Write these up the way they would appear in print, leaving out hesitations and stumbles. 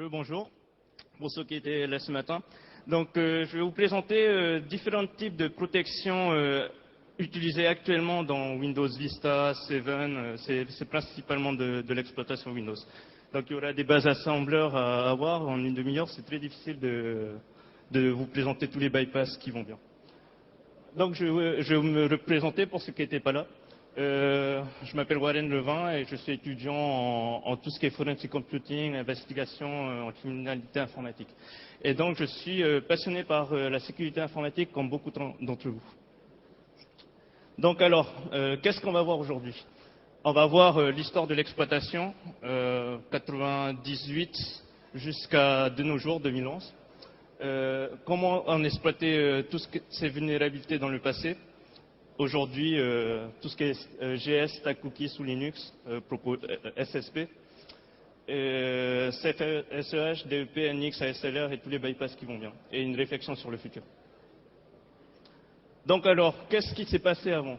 Bonjour pour ceux qui étaient là ce matin. Donc, je vais vous présenter différents types de protections utilisées actuellement dans Windows Vista, 7. C'est principalement de l'exploitation Windows. Donc, il y aura des bases assembleurs à avoir. En une demi-heure, c'est très difficile de vous présenter tous les bypass qui vont bien. Donc, je vais me représenter pour ceux qui n'étaient pas là. Je m'appelle Warren Levin et je suis étudiant en tout ce qui est forensic computing, investigation en criminalité informatique. Et donc je suis passionné par la sécurité informatique comme beaucoup d'entre vous. Donc alors, qu'est-ce qu'on va voir aujourd'hui? On va voir l'histoire de l'exploitation, 98 jusqu'à de nos jours, 2011. Comment on exploitait toutes ces vulnérabilités dans le passé. Aujourd'hui, tout ce qui est GS, Stack Cookies sous Linux, SSP, SEH, DEP, NX, ASLR et tous les bypass qui vont bien. Et une réflexion sur le futur. Donc alors, qu'est-ce qui s'est passé avant?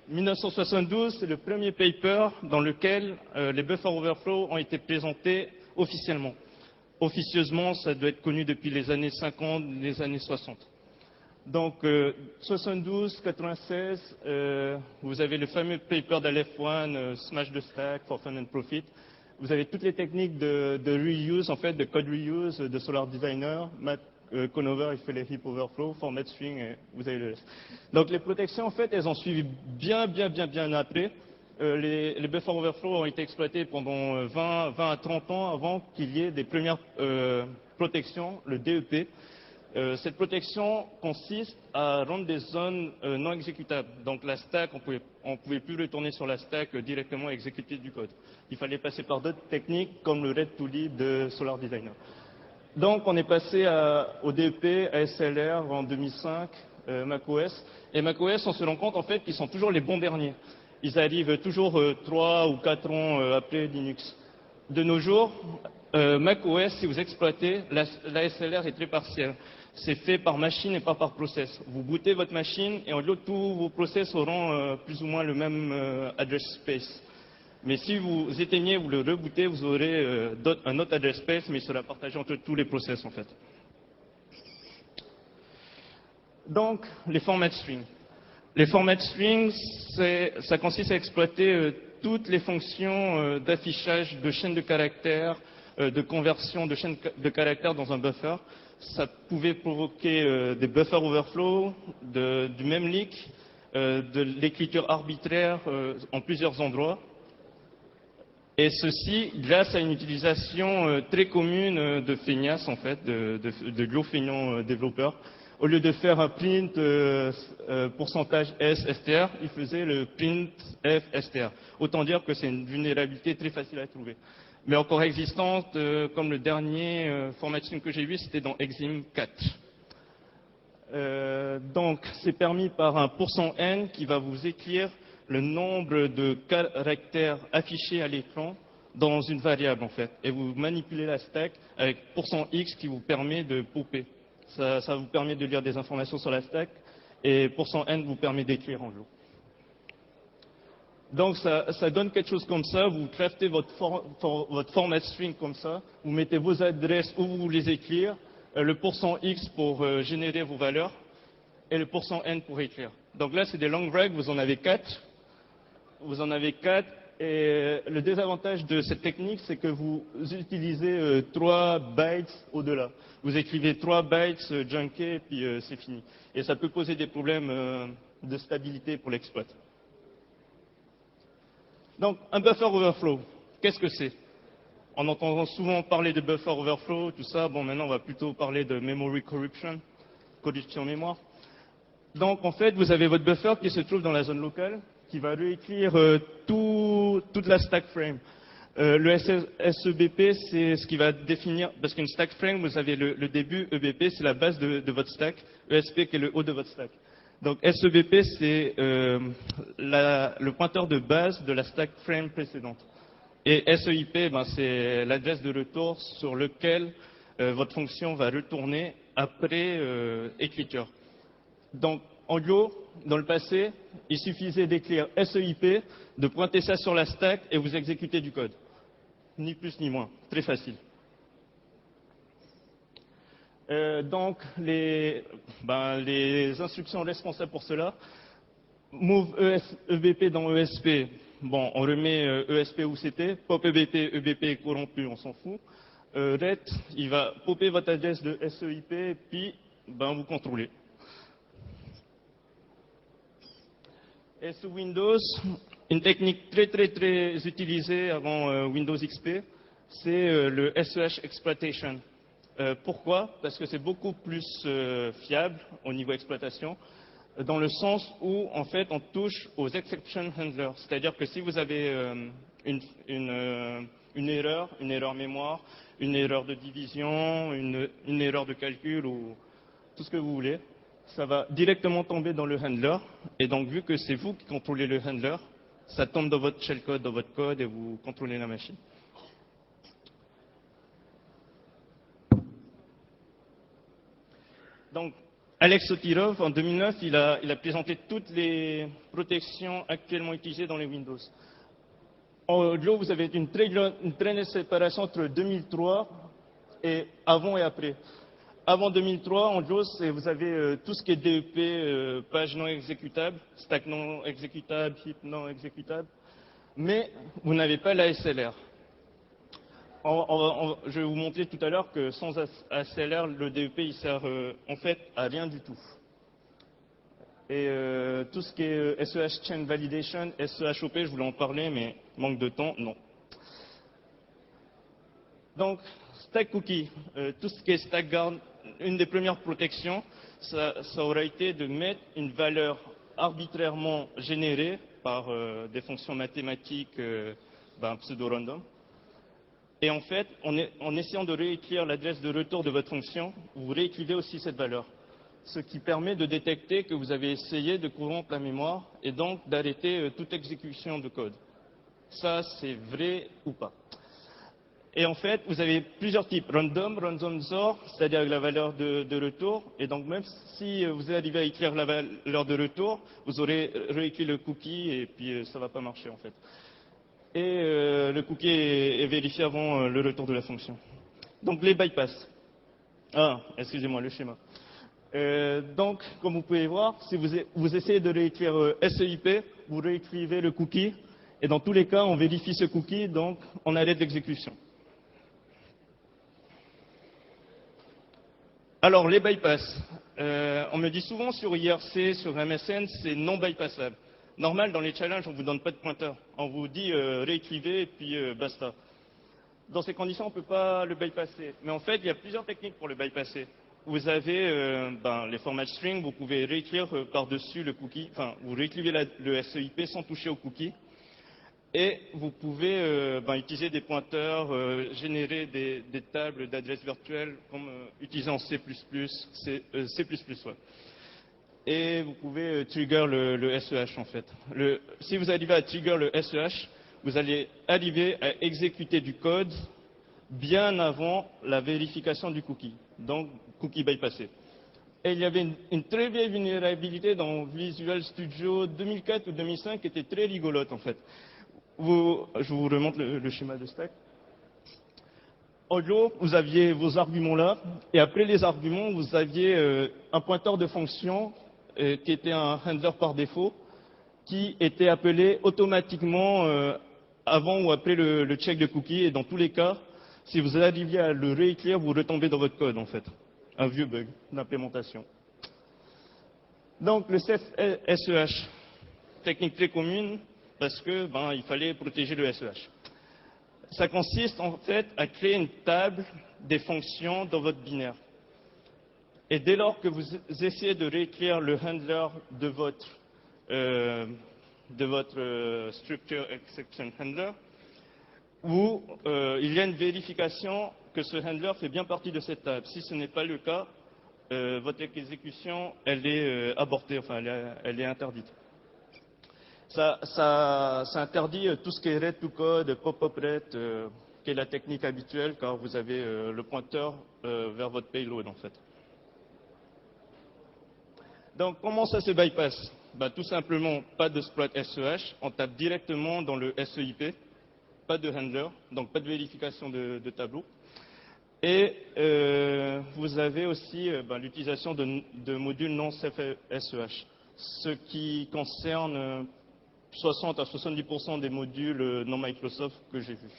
1972, c'est le premier paper dans lequel les buffer overflow ont été présentés officiellement. Officieusement, ça doit être connu depuis les années 50, les années 60. Donc, 72, 96, vous avez le fameux paper d'Aleph One, Smash the Stack, for Fun and Profit. Vous avez toutes les techniques de reuse, en fait, de code reuse, de Solar Designer, Matt Conover, il fait les heap overflow, format string, et vous avez le reste. Donc, les protections, en fait, elles ont suivi bien après. Les buffer overflow ont été exploités pendant 20 à 30 ans avant qu'il y ait des premières protections, le DEP. Cette protection consiste à rendre des zones non exécutables. Donc la stack, on pouvait plus retourner sur la stack directement et exécuter du code. Il fallait passer par d'autres techniques comme le Red to Lead de Solar Designer. Donc on est passé au DEP, à SLR en 2005, macOS. Et macOS, on se rend compte en fait qu'ils sont toujours les bons derniers. Ils arrivent toujours 3 ou 4 ans après Linux. De nos jours, macOS, si vous exploitez, la SLR est très partielle. C'est fait par machine et pas par process. Vous bootez votre machine et en gros, tous vos process auront plus ou moins le même address space. Mais si vous éteignez, vous le rebootez, vous aurez un autre address space, mais il sera partagé entre tous les process en fait. Donc, les formats string. Les formats string, ça consiste à exploiter toutes les fonctions d'affichage de chaînes de caractères, de conversion de chaînes de caractères dans un buffer. Ça pouvait provoquer des buffer overflow, du même leak, de l'écriture arbitraire en plusieurs endroits. Et ceci grâce à une utilisation très commune de feignasses, en fait, de gros feignants développeurs. Au lieu de faire un print pourcentage S str, il faisait le print F str. Autant dire que c'est une vulnérabilité très facile à trouver. Mais encore existante, comme le dernier formatting que j'ai vu, c'était dans Exim 4. Donc, c'est permis par un %n qui va vous écrire le nombre de caractères affichés à l'écran dans une variable, en fait. Et vous manipulez la stack avec %x qui vous permet de popper. Ça vous permet de lire des informations sur la stack et %n vous permet d'écrire en jour. Donc ça donne quelque chose comme ça, vous craftez votre format string comme ça, vous mettez vos adresses où vous voulez écrire, le %x pour générer vos valeurs et le %n pour écrire. Donc là c'est des long breaks, vous en avez 4. Vous en avez 4 et le désavantage de cette technique c'est que vous utilisez 3 bytes au-delà. Vous écrivez 3 bytes junkés et puis c'est fini. Et ça peut poser des problèmes de stabilité pour l'exploit. Donc, un buffer overflow, qu'est-ce que c'est? On entend souvent parler de buffer overflow, tout ça. Bon, maintenant, on va plutôt parler de memory corruption, corruption mémoire. Donc, en fait, vous avez votre buffer qui se trouve dans la zone locale, qui va réécrire toute la stack frame. Le SEBP, c'est ce qui va définir, parce qu'une stack frame, vous avez le début, EBP, c'est la base de votre stack, ESP qui est le haut de votre stack. Donc SEBP, c'est le pointeur de base de la stack frame précédente. Et SEIP, c'est l'adresse de retour sur lequel votre fonction va retourner après écriture. Donc en gros, dans le passé, il suffisait d'écrire SEIP, de pointer ça sur la stack et vous exécutez du code. Ni plus ni moins. Très facile. Donc, les instructions responsables pour cela, move EBP dans ESP, bon, on remet ESP où c'était, pop EBP, EBP est corrompu, on s'en fout. RET, il va popper votre adresse de SEIP, et puis vous contrôlez. Et sous Windows, une technique très utilisée avant Windows XP, c'est le SEH Exploitation. Pourquoi? Parce que c'est beaucoup plus fiable au niveau exploitation, dans le sens où en fait on touche aux exception handlers. C'est-à-dire que si vous avez une erreur mémoire, une erreur de division, une erreur de calcul ou tout ce que vous voulez, ça va directement tomber dans le handler. Et donc, vu que c'est vous qui contrôlez le handler, ça tombe dans votre shellcode, dans votre code, et vous contrôlez la machine. Donc, Alex Sotirov, en 2009, il a présenté toutes les protections actuellement utilisées dans les Windows. En gros, vous avez une très nette séparation entre 2003 et avant et après. Avant 2003, en gros, vous avez tout ce qui est DEP, page non exécutable, stack non exécutable, heap non exécutable, mais vous n'avez pas la SLR. Je vais vous montrer tout à l'heure que sans ASLR, le DEP il sert en fait à rien du tout. Et tout ce qui est SEH Chain Validation, SEHOP, je voulais en parler, mais manque de temps, non. Donc, Stack Cookie, tout ce qui est Stack Guard, une des premières protections, ça aurait été de mettre une valeur arbitrairement générée par des fonctions mathématiques pseudo-random. Et en fait, en essayant de réécrire l'adresse de retour de votre fonction, vous réécrivez aussi cette valeur. Ce qui permet de détecter que vous avez essayé de corrompre la mémoire et donc d'arrêter toute exécution de code. Ça, c'est vrai ou pas. Et en fait, vous avez plusieurs types. Random XOR, c'est-à-dire la valeur de retour. Et donc, même si vous arrivez à écrire la valeur de retour, vous aurez réécrit le cookie et puis ça ne va pas marcher en fait. Et le cookie est vérifié avant le retour de la fonction. Donc les bypass. Ah, excusez-moi, le schéma. Donc, comme vous pouvez voir, si vous essayez de réécrire SEIP, vous réécrivez le cookie. Et dans tous les cas, on vérifie ce cookie, donc on arrête l'exécution. Alors, les bypass. On me dit souvent sur IRC, sur MSN, c'est non bypassable. Normal, dans les challenges, on ne vous donne pas de pointeur. On vous dit réécrivez et puis basta. Dans ces conditions, on ne peut pas le bypasser. Mais en fait, il y a plusieurs techniques pour le bypasser. Vous avez les formats string, vous pouvez réécrire par-dessus le cookie, enfin, vous réécrivez le SEIP sans toucher au cookie. Et vous pouvez utiliser des pointeurs, générer des tables d'adresses virtuelles comme utilisé en C++, C++, ouais. Et vous pouvez trigger le SEH en fait. Si vous arrivez à trigger le SEH, vous allez arriver à exécuter du code bien avant la vérification du cookie. Donc, cookie bypassé. Et il y avait une très vieille vulnérabilité dans Visual Studio 2004 ou 2005 qui était très rigolote en fait. Je vous remonte le schéma de stack. En gros, vous aviez vos arguments là, et après les arguments, vous aviez un pointeur de fonction qui était un handler par défaut, qui était appelé automatiquement avant ou après le check de cookie, et dans tous les cas, si vous arriviez à le réécrire, vous retombez dans votre code en fait. Un vieux bug d'implémentation. Donc le SEH, technique très commune, parce que il fallait protéger le SEH. Ça consiste en fait à créer une table des fonctions dans votre binaire. Et dès lors que vous essayez de réécrire le handler de votre structure exception handler, il y a une vérification que ce handler fait bien partie de cette table. Si ce n'est pas le cas, votre exécution elle est abortée, enfin elle est interdite. Ça interdit tout ce qui est read to code, pop-up read, qui est la technique habituelle car vous avez le pointeur vers votre payload en fait. Donc comment ça se bypass? Tout simplement, pas de exploit SEH, on tape directement dans le SEIP, pas de handler, donc pas de vérification de tableau. Et vous avez aussi l'utilisation de modules non CFSEH, ce qui concerne 60 à 70% des modules non Microsoft que j'ai vus.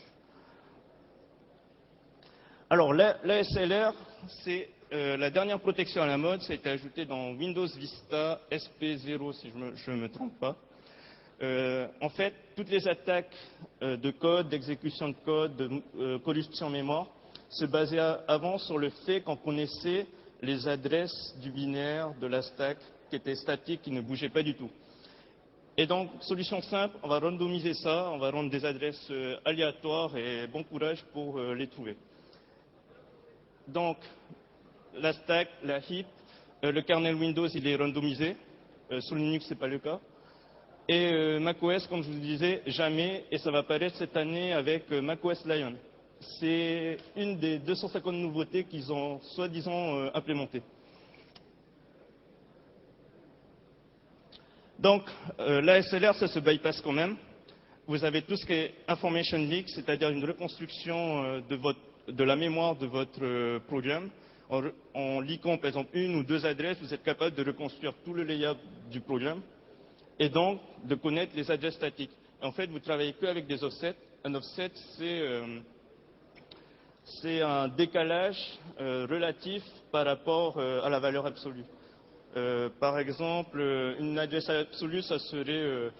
Alors, l'ASLR, c'est la dernière protection à la mode. Ça a été ajouté dans Windows Vista SP0, si je ne me trompe pas. En fait, toutes les attaques de code, d'exécution de code, de corruption mémoire, se basaient avant sur le fait qu'on connaissait les adresses du binaire, de la stack, qui étaient statiques, qui ne bougeaient pas du tout. Et donc, solution simple, on va randomiser ça, on va rendre des adresses aléatoires et bon courage pour les trouver. Donc, la stack, la heap, le kernel Windows, il est randomisé. Sous Linux, ce n'est pas le cas. Et macOS, comme je vous disais, jamais, et ça va apparaître cette année avec macOS Lion. C'est une des 250 nouveautés qu'ils ont soi-disant implémentées. Donc, l'ASLR, ça se bypass quand même. Vous avez tout ce qui est information leak, c'est-à-dire une reconstruction de la mémoire de votre programme. En leakant, par exemple, une ou deux adresses, vous êtes capable de reconstruire tout le layout du programme et donc de connaître les adresses statiques. Et en fait, vous travaillez qu'avec des offsets. Un offset, c'est un décalage relatif par rapport à la valeur absolue. Par exemple, une adresse absolue, ça serait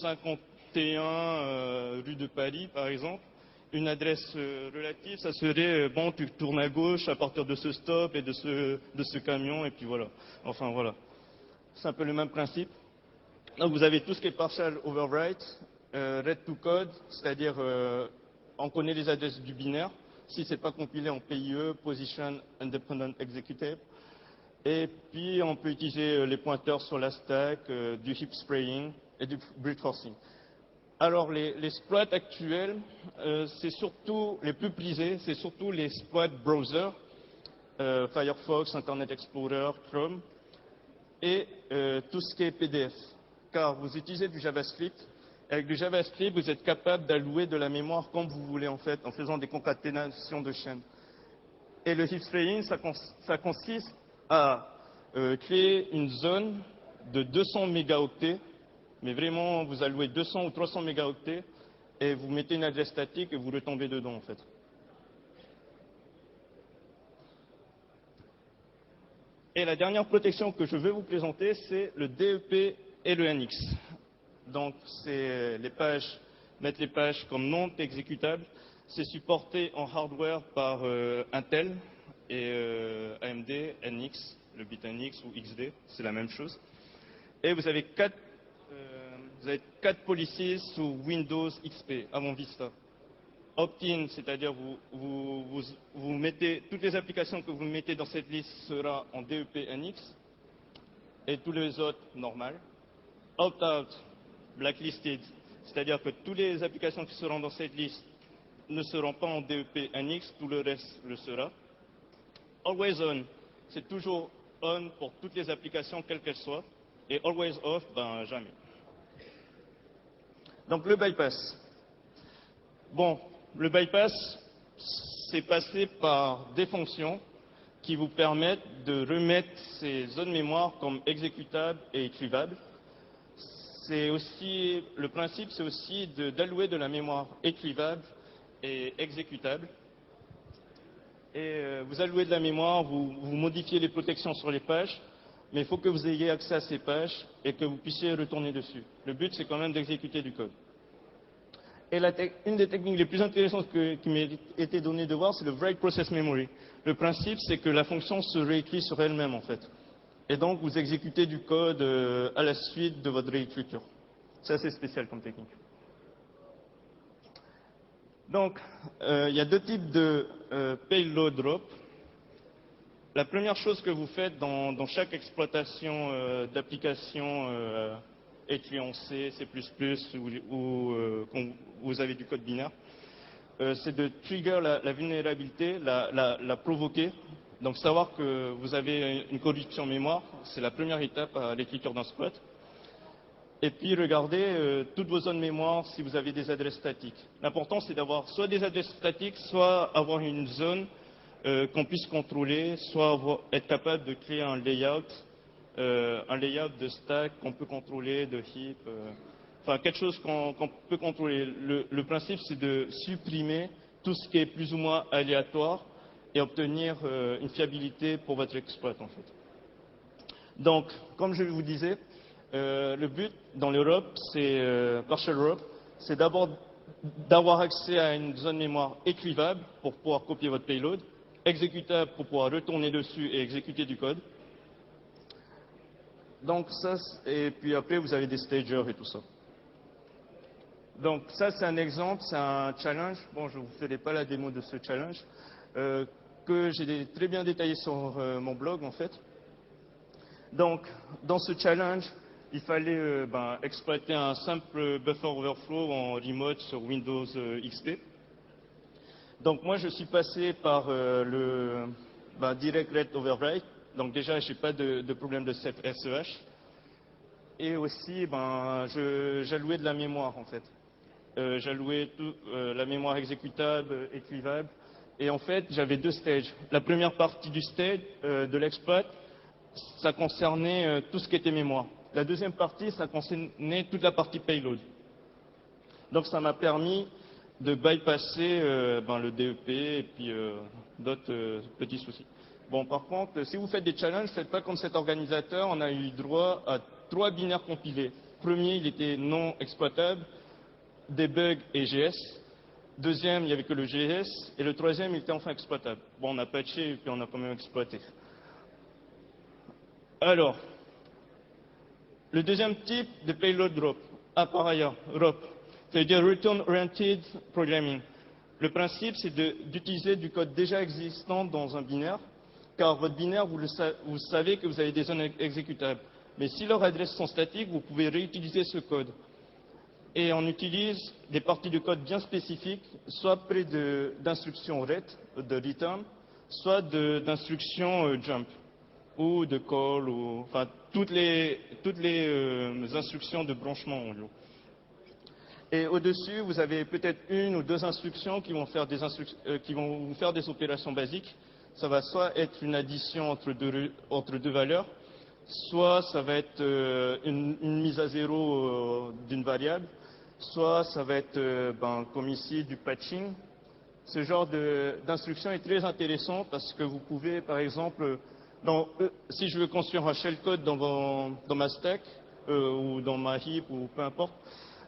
51 rue de Paris, par exemple. Une adresse relative, ça serait, bon, tu tournes à gauche à partir de ce stop et de ce camion, et puis voilà. Enfin, voilà. C'est un peu le même principe. Donc, vous avez tout ce qui est partial overwrite, read to code, c'est-à-dire, on connaît les adresses du binaire. Si ce n'est pas compilé en PIE, Position Independent Executive. Et puis, on peut utiliser les pointeurs sur la stack, du heap spraying et du brute forcing. Alors, les exploits actuels, c'est surtout les plus prisés, c'est surtout les exploits browser, Firefox, Internet Explorer, Chrome, et tout ce qui est PDF. Car vous utilisez du JavaScript. Avec du JavaScript, vous êtes capable d'allouer de la mémoire comme vous voulez, en fait, en faisant des concaténations de chaînes. Et le heap spraying, ça consiste à créer une zone de 200 mégaoctets, mais vraiment, vous allouez 200 ou 300 mégaoctets et vous mettez une adresse statique et vous retombez dedans, en fait. Et la dernière protection que je veux vous présenter, c'est le DEP et le NX. Donc, c'est les pages, mettre les pages comme non exécutables. C'est supporté en hardware par Intel et AMD, NX, le bit NX ou XD, c'est la même chose. Et vous avez quatre policies sous Windows XP avant Vista. Opt-in, c'est-à-dire vous mettez toutes les applications que vous mettez dans cette liste sera en DEP NX et tous les autres normal. Opt-out, blacklisted, c'est-à-dire que toutes les applications qui seront dans cette liste ne seront pas en DEP NX, tout le reste le sera. Always on, c'est toujours on pour toutes les applications, quelles qu'elles soient. Et always off, ben jamais. Donc le bypass. Bon, le bypass, c'est passé par des fonctions qui vous permettent de remettre ces zones mémoire comme exécutables et écrivables. Le principe, c'est aussi d'allouer de la mémoire écrivable et exécutable. Et vous allouez de la mémoire, vous modifiez les protections sur les pages, mais il faut que vous ayez accès à ces pages et que vous puissiez retourner dessus. Le but, c'est quand même d'exécuter du code. Et une des techniques les plus intéressantes qui m'a été donnée de voir, c'est le Write Process Memory. Le principe, c'est que la fonction se réécrit sur elle-même, en fait. Et donc, vous exécutez du code à la suite de votre réécriture. C'est assez spécial comme technique. Donc, il y a deux types de payload drop. La première chose que vous faites dans chaque exploitation d'application écrit en C, C++ ou quand vous avez du code binaire, c'est de trigger la vulnérabilité, la provoquer. Donc savoir que vous avez une corruption mémoire, c'est la première étape à l'écriture d'un exploit. Et puis regardez toutes vos zones mémoire si vous avez des adresses statiques. L'important c'est d'avoir soit des adresses statiques, soit avoir une zone qu'on puisse contrôler, soit être capable de créer un layout de stack qu'on peut contrôler, de heap, enfin quelque chose qu'on peut contrôler. Le principe, c'est de supprimer tout ce qui est plus ou moins aléatoire et obtenir une fiabilité pour votre exploit en fait. Donc, comme je vous disais, le but dans l'Europe, c'est Partial Europe, c'est d'abord d'avoir accès à une zone mémoire écrivable pour pouvoir copier votre payload, exécutable pour pouvoir retourner dessus et exécuter du code. Donc ça, et puis après vous avez des stagers et tout ça. Donc ça c'est un exemple, c'est un challenge. Bon, je ne vous ferai pas la démo de ce challenge, que j'ai très bien détaillé sur mon blog en fait. Donc dans ce challenge, il fallait exploiter un simple buffer overflow en remote sur Windows XP. Donc moi je suis passé par le direct read overwrite. Donc déjà je n'ai pas de problème de SEH. Et aussi j'allouais de la mémoire en fait. J'allouais la mémoire exécutable, écrivable. Et en fait j'avais deux stages. La première partie du stage de l'exploit, ça concernait tout ce qui était mémoire. La deuxième partie, ça concernait toute la partie payload. Donc ça m'a permis de bypasser le DEP et puis d'autres petits soucis. Bon, par contre, si vous faites des challenges, faites pas comme cet organisateur. On a eu droit à 3 binaires compilés. Premier, il était non exploitable, debug et GS. Deuxième, il n'y avait que le GS. Et le troisième, il était enfin exploitable. Bon, on a patché et puis on a quand même exploité. Alors, le deuxième type de payload drop, par ailleurs, ROP, c'est-à-dire Return Oriented Programming. Le principe, c'est d'utiliser du code déjà existant dans un binaire, car votre binaire, vous savez que vous avez des zones exécutables. Mais si leurs adresses sont statiques, vous pouvez réutiliser ce code. Et on utilise des parties de code bien spécifiques, soit près d'instructions RET, de return, soit d'instructions jump, ou de call, ou enfin toutes les instructions de branchement en gros. Et au-dessus, vous avez peut-être une ou deux instructions qui vont faire qui vont vous faire des opérations basiques. Ça va soit être une addition entre deux valeurs, soit ça va être une mise à zéro d'une variable, soit ça va être, comme ici, du patching. Ce genre d'instruction est très intéressant parce que vous pouvez, par exemple, si je veux construire un shellcode dans ma stack ou dans ma heap ou peu importe,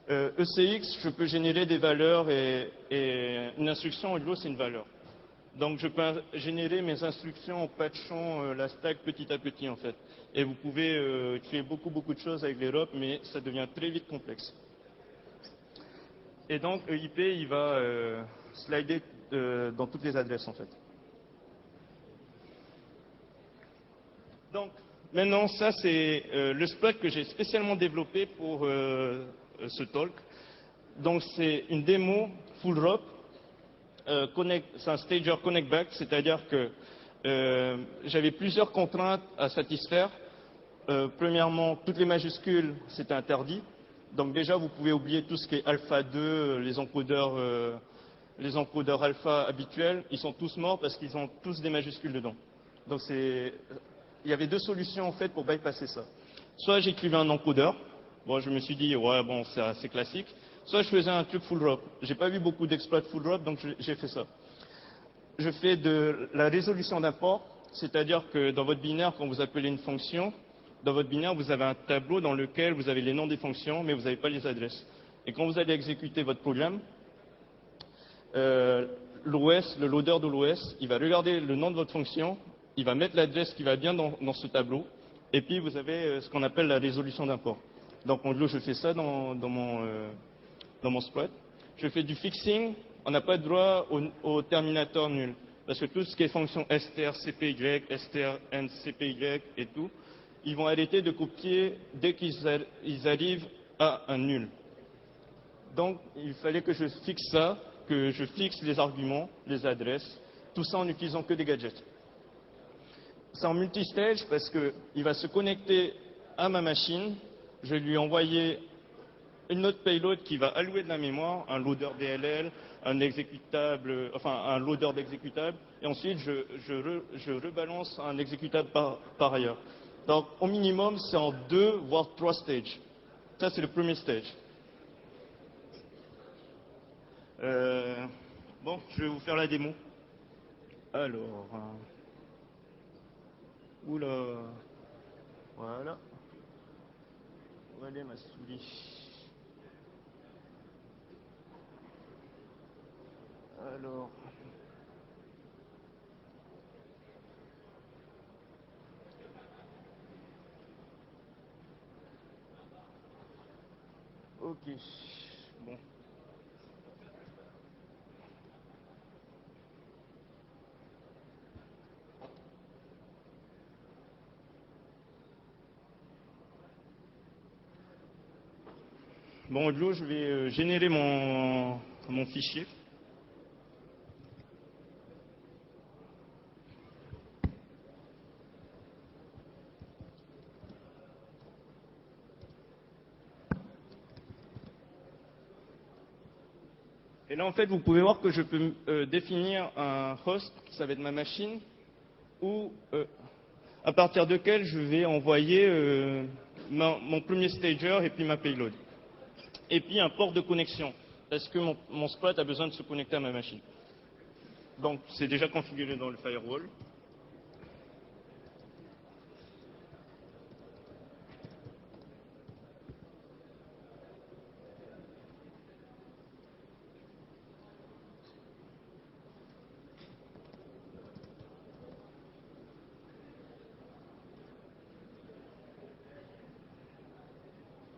ECX, je peux générer des valeurs et une instruction, en gros, c'est une valeur. Donc je peux générer mes instructions en patchant la stack petit à petit en fait. Et vous pouvez créer beaucoup de choses avec les ROP, mais ça devient très vite complexe. Et donc EIP, il va slider dans toutes les adresses en fait. Donc maintenant, ça c'est le spot que j'ai spécialement développé pour ce talk. Donc c'est une démo full ROP. C'est un stager connect back, c'est-à-dire que j'avais plusieurs contraintes à satisfaire. Premièrement, toutes les majuscules, c'était interdit. Donc déjà, vous pouvez oublier tout ce qui est alpha 2, les encodeurs alpha habituels, ils sont tous morts parce qu'ils ont tous des majuscules dedans. Donc il y avait deux solutions en fait pour bypasser ça. Soit j'écrivais un encodeur, bon je me suis dit ouais bon c'est assez classique, soit je faisais un truc full drop. J'ai pas vu beaucoup d'exploits full drop donc j'ai fait ça. Je fais de la résolution d'import, c'est-à-dire que dans votre binaire quand vous appelez une fonction, dans votre binaire vous avez un tableau dans lequel vous avez les noms des fonctions mais vous n'avez pas les adresses. Et quand vous allez exécuter votre programme, l'OS, le loader de l'OS, il va regarder le nom de votre fonction, il va mettre l'adresse qui va bien dans ce tableau, et puis vous avez ce qu'on appelle la résolution d'import. Donc en gros, je fais ça dans mon spread. Je fais du fixing, on n'a pas de droit au terminateur nul, parce que tout ce qui est fonction str, cpy, str, n, cpy et tout, ils vont arrêter de copier dès qu'ils arrivent à un nul. Donc il fallait que je fixe ça, que je fixe les arguments, les adresses, tout ça en n'utilisant que des gadgets. C'est en multistage parce qu'il va se connecter à ma machine, je vais lui envoyer une autre payload qui va allouer de la mémoire, un loader DLL, un exécutable, enfin un loader d'exécutable, et ensuite je rebalance un exécutable par ailleurs. Donc au minimum, c'est en 2 voire 3 stages. Ça, c'est le premier stage. Euh, bon, je vais vous faire la démo. Alors, oula, voilà. Où elle est ma souris? Alors, ok. Bon. Bon, audio, je vais générer mon fichier. Et là, en fait, vous pouvez voir que je peux définir un host, ça va être ma machine, ou à partir duquel je vais envoyer mon premier stager et puis ma payload. Et puis un port de connexion, parce que mon spot a besoin de se connecter à ma machine. Donc, c'est déjà configuré dans le firewall.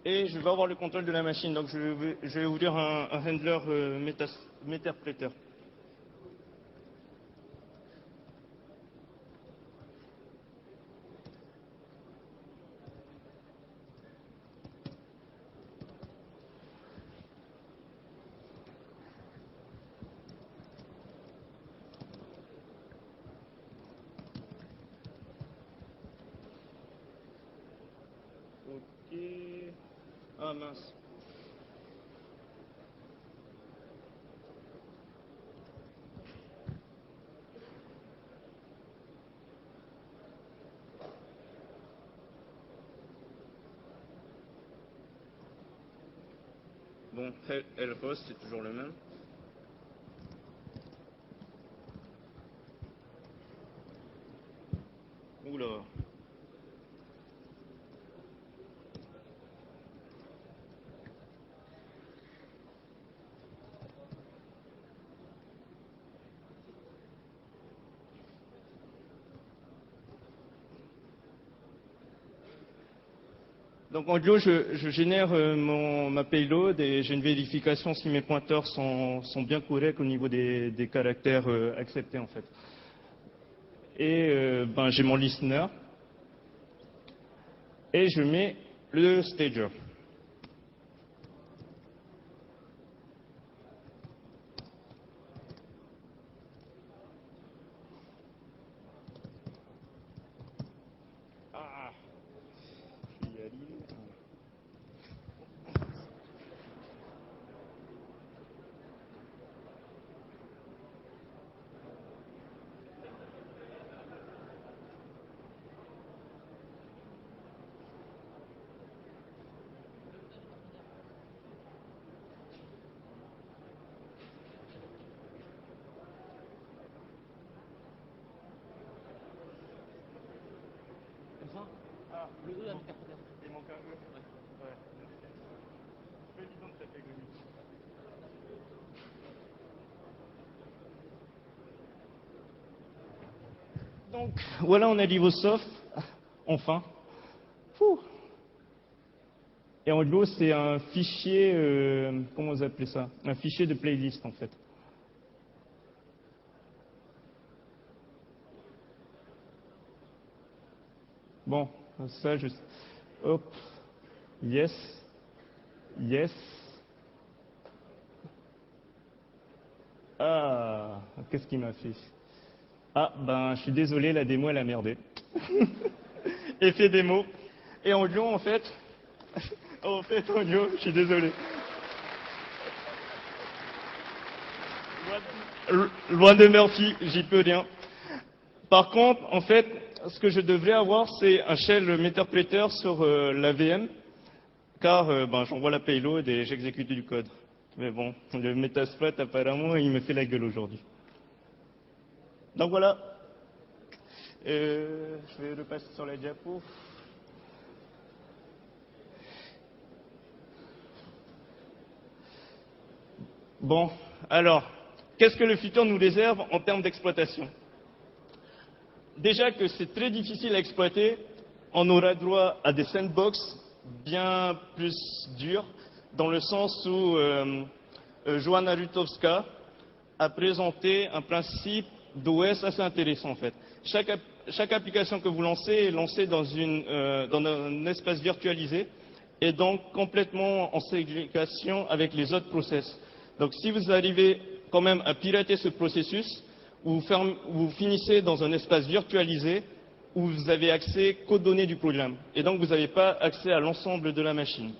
Et je vais avoir le contrôle de la machine. Donc, je vais vous dire un handler métaspréteur. Ok. Ah mince. Bon, Lhost, c'est toujours le même. Oula. Donc en gros, je génère ma payload et j'ai une vérification si mes pointeurs sont bien corrects au niveau des caractères acceptés en fait. Et ben, j'ai mon listener et je mets le stager. Ah, je vais y aller. Comme ça. Ah, le E interpréteur. Il manque un E. Ouais. C'est pas évident de taper le mix. Donc voilà, on a LivoSoft, enfin. Fouh. Et en gros, c'est un fichier, comment vous appelez ça? Un fichier de playlist en fait. Bon, ça, je... Hop. Yes. Yes. Ah, qu'est-ce qu'il m'a fait? Ah, ben, je suis désolé, la démo, elle a merdé. Effet démo. Et en gros, en fait, en gros, je suis désolé. Loin de Murphy, j'y peux rien. Par contre, en fait, ce que je devrais avoir, c'est un shell m'interpréteur sur la VM, car j'envoie la payload et j'exécute du code. Mais bon, le Metasploit, apparemment, il me fait la gueule aujourd'hui. Donc voilà. Je vais repasser sur la diapo. Bon, alors, qu'est-ce que le futur nous réserve en termes d'exploitation? Déjà que c'est très difficile à exploiter, on aura droit à des sandbox bien plus durs, dans le sens où Joanna Rutowska a présenté un principe d'OS assez intéressant en fait. Chaque application que vous lancez est lancée dans un espace virtualisé et donc complètement en ségrégation avec les autres process. Donc si vous arrivez quand même à pirater ce processus, vous finissez dans un espace virtualisé où vous avez accès qu'aux données du programme. Et donc vous n'avez pas accès à l'ensemble de la machine.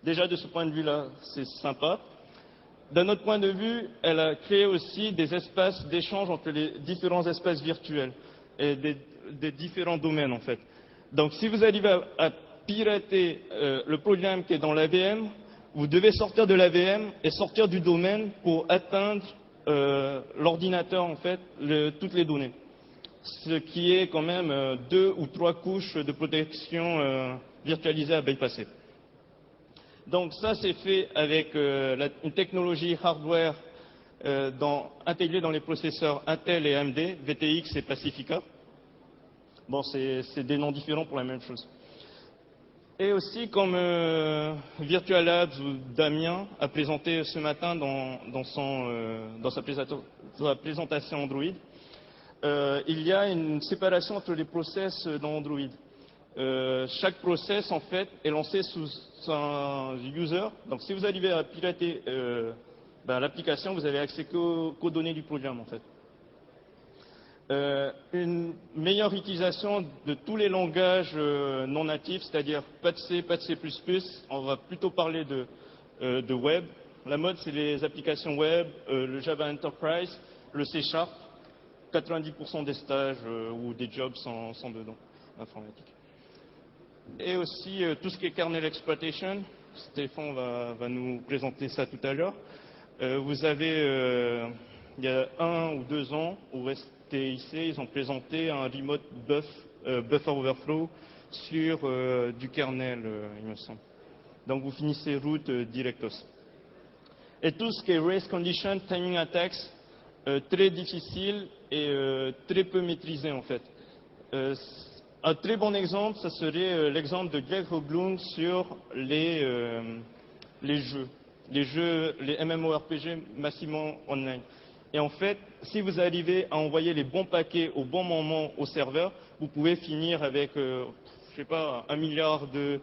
Déjà de ce point de vue-là, c'est sympa. D'un autre point de vue, elle a créé aussi des espaces d'échange entre les différents espaces virtuels et des différents domaines en fait. Donc si vous arrivez à pirater le programme qui est dans l'AVM, vous devez sortir de l'AVM et sortir du domaine pour atteindre l'ordinateur en fait, toutes les données. Ce qui est quand même 2 ou 3 couches de protection virtualisée à bypasser. Donc ça c'est fait avec une technologie hardware intégrée dans les processeurs Intel et AMD, VTX et Pacifica. Bon, c'est des noms différents pour la même chose. Et aussi comme Virtual Labs ou Damien a présenté ce matin dans sa présentation Android, il y a une séparation entre les process dans Android. Chaque process en fait est lancé sous un user. Donc si vous arrivez à pirater l'application, vous avez accès qu'aux données du programme en fait. Une meilleure utilisation de tous les langages non natifs, c'est-à-dire pas de C, pas de C++, on va plutôt parler de web. La mode c'est les applications web, le Java Enterprise, le C#, 90% des stages ou des jobs sont dedans, informatique. Et aussi tout ce qui est kernel exploitation, Stéphane va nous présenter ça tout à l'heure. Vous avez, il y a 1 ou 2 ans, au STIC, ils ont présenté un remote buffer overflow sur du kernel, il me semble. Donc vous finissez root directos. Et tout ce qui est race condition, timing attacks, très difficile et très peu maîtrisé en fait. Un très bon exemple, ça serait l'exemple de Greg Hoglund sur les jeux, les MMORPG massivement online. Et en fait, si vous arrivez à envoyer les bons paquets au bon moment au serveur, vous pouvez finir avec, je sais pas, 1 milliard de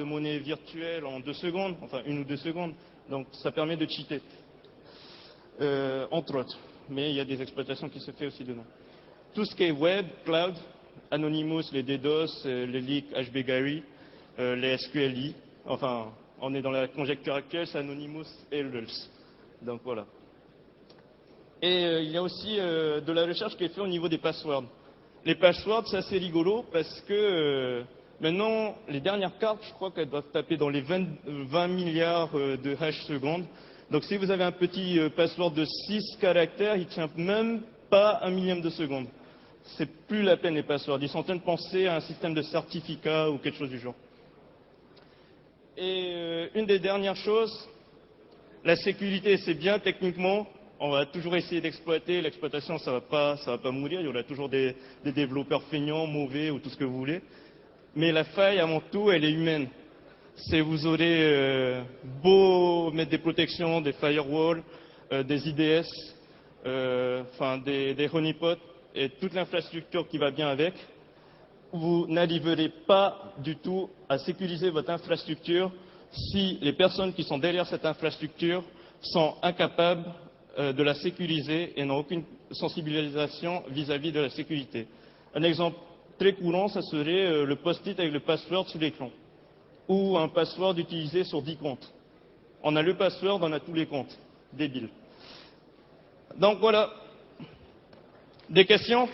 monnaies virtuelles en 2 secondes, enfin 1 ou 2 secondes. Donc ça permet de cheater, entre autres. Mais il y a des exploitations qui se font aussi dedans. Tout ce qui est web, cloud, Anonymous, les DDoS, les leaks HBGary, les SQLI, enfin, on est dans la conjecture actuelle, c'est Anonymous et Lulz. Donc voilà. Et il y a aussi de la recherche qui est faite au niveau des passwords. Les passwords, c'est assez rigolo parce que maintenant, les dernières cartes, je crois qu'elles doivent taper dans les 20 milliards de hash secondes. Donc si vous avez un petit password de 6 caractères, il ne tient même pas 1 millième de seconde. C'est plus la peine les passwords. Ils sont en train de penser à un système de certificat ou quelque chose du genre. Et une des dernières choses, la sécurité, c'est bien techniquement. On va toujours essayer d'exploiter. L'exploitation, ça va pas mourir. Il y aura toujours des développeurs feignants, mauvais ou tout ce que vous voulez. Mais la faille, avant tout, elle est humaine. C'est vous aurez beau mettre des protections, des firewalls, des IDS, des honeypots et toute l'infrastructure qui va bien avec, vous n'arriverez pas du tout à sécuriser votre infrastructure si les personnes qui sont derrière cette infrastructure sont incapables de la sécuriser et n'ont aucune sensibilisation vis-à-vis de la sécurité. Un exemple très courant, ça serait le post-it avec le password sur l'écran ou un password utilisé sur 10 comptes. On a le password, on a tous les comptes. Débile. Donc voilà. Des questions?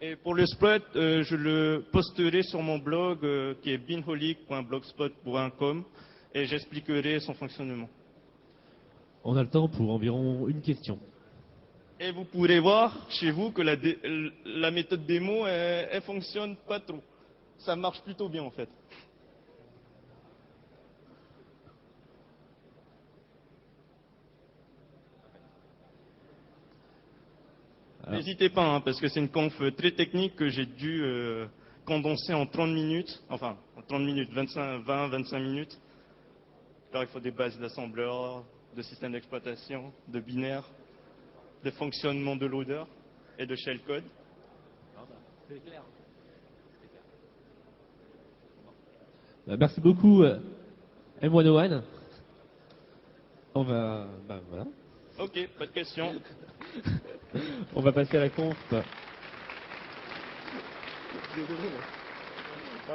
Et pour le spread, je le posterai sur mon blog qui est binholic.blogspot.com et j'expliquerai son fonctionnement. On a le temps pour environ une question. Et vous pourrez voir chez vous que la méthode démo, elle fonctionne pas trop. Ça marche plutôt bien en fait. N'hésitez pas, hein, parce que c'est une conf très technique que j'ai dû condenser en 30 minutes, enfin en 30 minutes, 20-25 minutes. Alors il faut des bases d'assembleurs, de systèmes d'exploitation, de binaires, de fonctionnement de loader et de shellcode. Merci beaucoup, M101. On va, voilà. Ok, pas de questions. On va passer à la conf. Ouais, ouais.